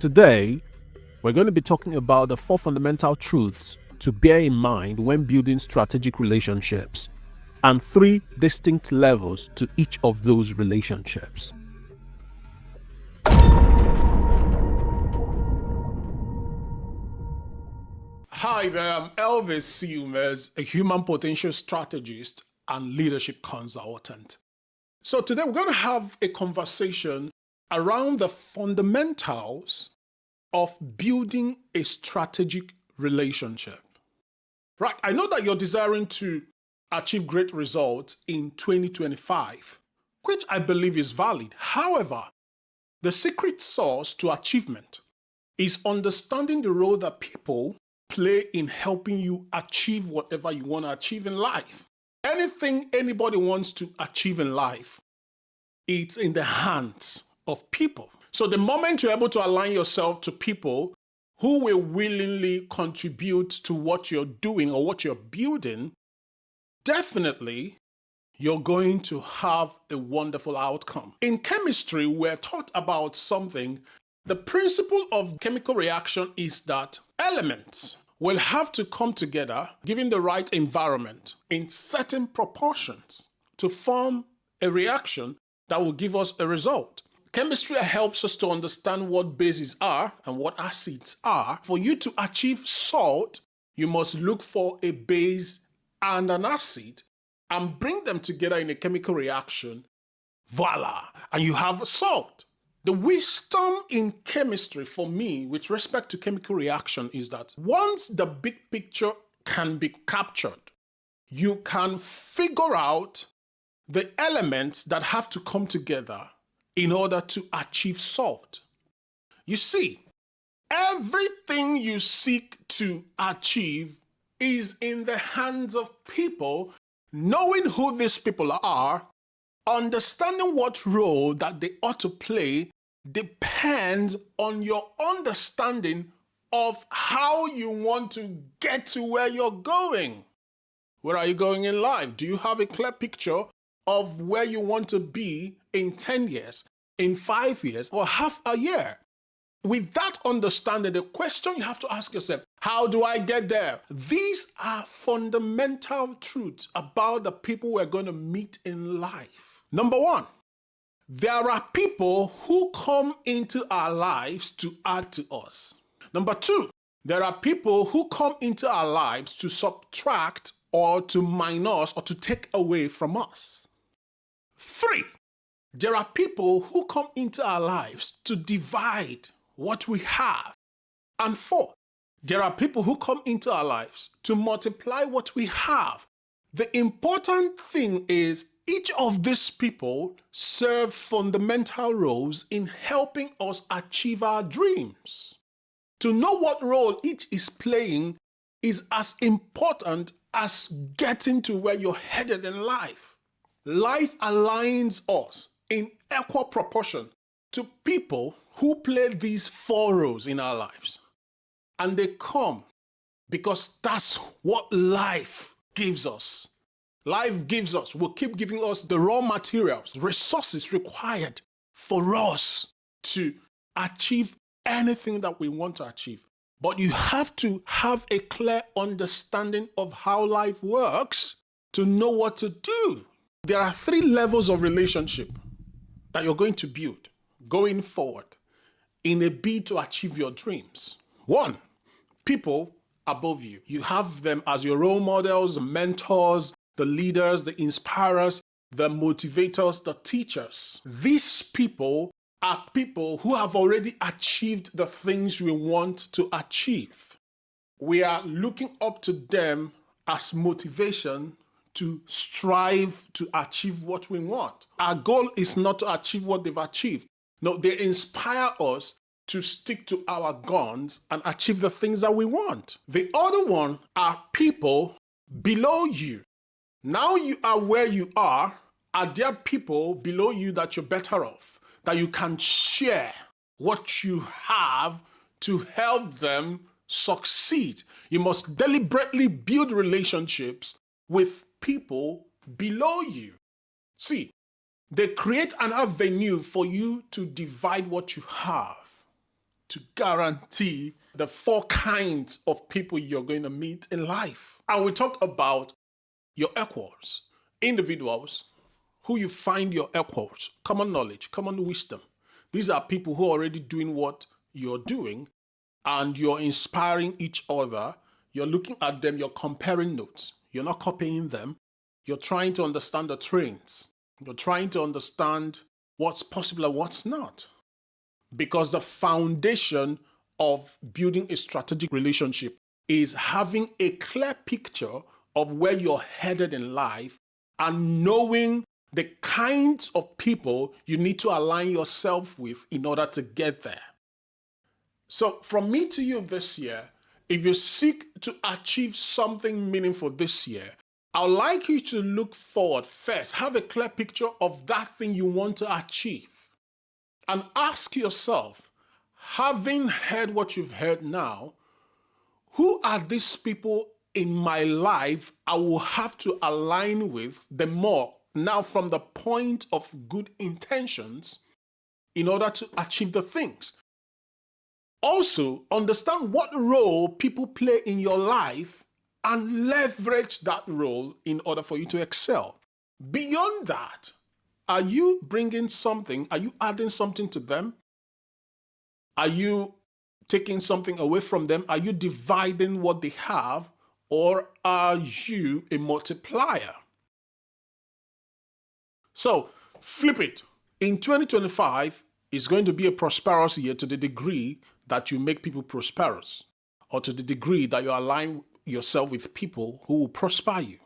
Today, we're going to be talking about the 4 fundamental truths to bear in mind when building strategic relationships and 3 distinct levels to each of those relationships. Hi there, I'm Elvis Siumez, a human potential strategist and leadership consultant. So today we're going to have a conversation around the fundamentals of building a strategic relationship. Right, I know that you're desiring to achieve great results in 2025, which I believe is valid. However, the secret sauce to achievement is understanding the role that people play in helping you achieve whatever you want to achieve in life. Anything anybody wants to achieve in life, it's in the hands of people. So the moment you're able to align yourself to people who will willingly contribute to what you're doing or what you're building, definitely you're going to have a wonderful outcome. In chemistry, we're taught about something. The principle of chemical reaction is that elements will have to come together, given the right environment, in certain proportions to form a reaction that will give us a result. Chemistry helps us to understand what bases are and what acids are. For you to achieve salt, you must look for a base and an acid and bring them together in a chemical reaction. Voila! And you have salt. The wisdom in chemistry for me with respect to chemical reaction is that once the big picture can be captured, you can figure out the elements that have to come together in order to achieve salt. You see, everything you seek to achieve is in the hands of people. Knowing who these people are, understanding what role that they ought to play depends on your understanding of how you want to get to where you're going. Where are you going in life? Do you have a clear picture of where you want to be in 10 years, in 5 years, or half a year? With that understanding, the question you have to ask yourself, how do I get there? These are fundamental truths about the people we're going to meet in life. Number 1, there are people who come into our lives to add to us. Number 2, there are people who come into our lives to subtract or to minus or to take away from us. 3, there are people who come into our lives to divide what we have. And 4, there are people who come into our lives to multiply what we have. The important thing is each of these people serve fundamental roles in helping us achieve our dreams. To know what role each is playing is as important as getting to where you're headed in life. Life aligns us in equal proportion to people who play these 4 roles in our lives. And they come because that's what life gives us. Life gives us, will keep giving us the raw materials, resources required for us to achieve anything that we want to achieve. But you have to have a clear understanding of how life works to know what to do. There are 3 levels of relationship that you're going to build going forward in a bid to achieve your dreams. 1, people above you. You have them as your role models, the mentors, the leaders, the inspirers, the motivators, the teachers. These people are people who have already achieved the things we want to achieve. We are looking up to them as motivation to strive to achieve what we want. Our goal is not to achieve what they've achieved. No, they inspire us to stick to our guns and achieve the things that we want. The other one are people below you. Now you are where you are there people below you that you're better off, that you can share what you have to help them succeed. You must deliberately build relationships with people below you. See, they create an avenue for you to divide what you have, to guarantee the 4 kinds of people you're going to meet in life. And we talk about your equals, individuals who you find your equals, common knowledge, common wisdom. These are people who are already doing what you're doing, and you're inspiring each other. You're looking at them, you're comparing notes. You're not copying them. You're trying to understand the trends. You're trying to understand what's possible and what's not. Because the foundation of building a strategic relationship is having a clear picture of where you're headed in life and knowing the kinds of people you need to align yourself with in order to get there. So from me to you this year, if you seek to achieve something meaningful this year, I'd like you to look forward first, have a clear picture of that thing you want to achieve, and ask yourself, having heard what you've heard now, who are these people in my life I will have to align with the more now from the point of good intentions in order to achieve the things. Also, understand what role people play in your life and leverage that role in order for you to excel. Beyond that, are you bringing something? Are you adding something to them? Are you taking something away from them? Are you dividing what they have? Or are you a multiplier? So, flip it. In 2025, it's going to be a prosperous year to the degree that you make people prosperous, or to the degree that you align yourself with people who will prosper you.